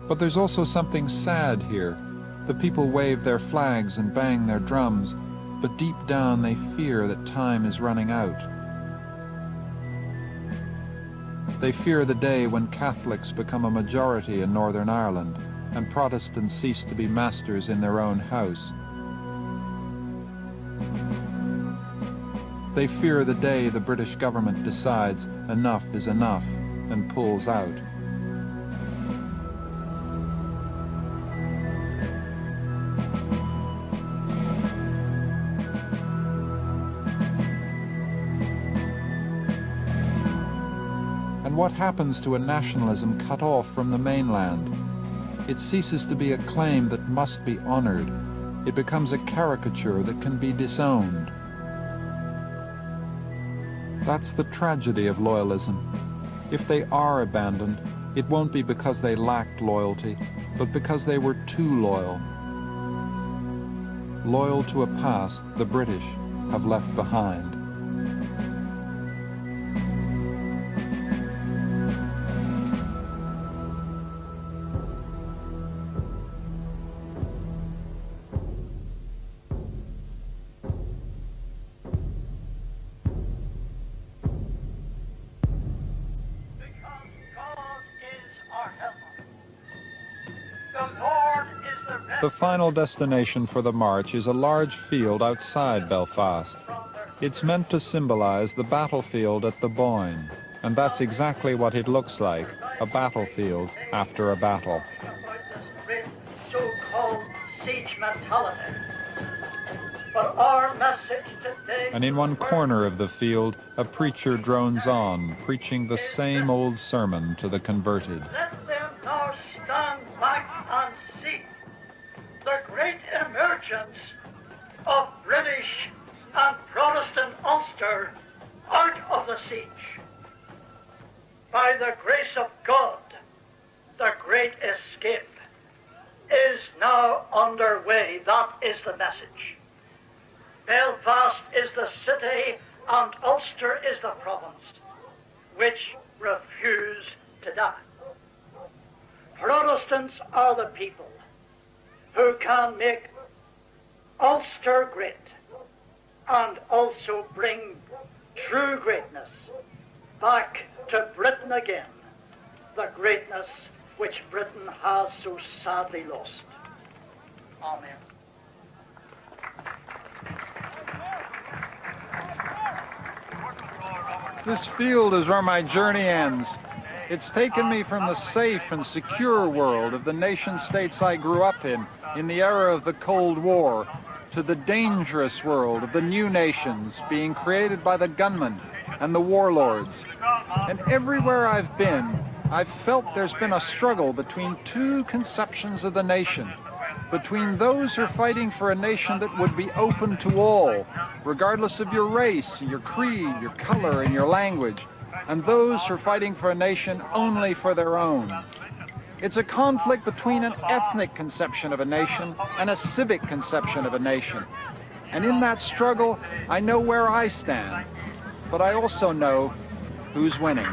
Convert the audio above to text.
But there's also something sad here. The people wave their flags and bang their drums, but deep down they fear that time is running out. They fear the day when Catholics become a majority in Northern Ireland and Protestants cease to be masters in their own house. They fear the day the British government decides enough is enough and pulls out. And what happens to a nationalism cut off from the mainland? It ceases to be a claim that must be honored. It becomes a caricature that can be disowned. That's the tragedy of loyalism. If they are abandoned, it won't be because they lacked loyalty, but because they were too loyal. Loyal to a past the British have left behind. The final destination for the march is a large field outside Belfast. It's meant to symbolize the battlefield at the Boyne, and that's exactly what it looks like, a battlefield after a battle. So-called siege mentality. But our message today... And in one corner of the field, a preacher drones on, preaching the same old sermon to the converted. Let them now stand back and see the great emergence of British and Protestant Ulster out of the siege. By the grace of God, the great escape is now underway. That is the message. Belfast is the city and Ulster is the province which refuse to die. Protestants are the people who can make Ulster great and also bring true greatness back to Britain again, the greatness which Britain has so sadly lost. Amen. This field is where my journey ends. It's taken me from the safe and secure world of the nation-states I grew up in the era of the Cold War, to the dangerous world of the new nations being created by the gunmen and the warlords. And everywhere I've been, I've felt there's been a struggle between two conceptions of the nation, between those who are fighting for a nation that would be open to all, regardless of your race, your creed, your color, and your language, and those who are fighting for a nation only for their own. It's a conflict between an ethnic conception of a nation and a civic conception of a nation. And in that struggle, I know where I stand, but I also know who's winning.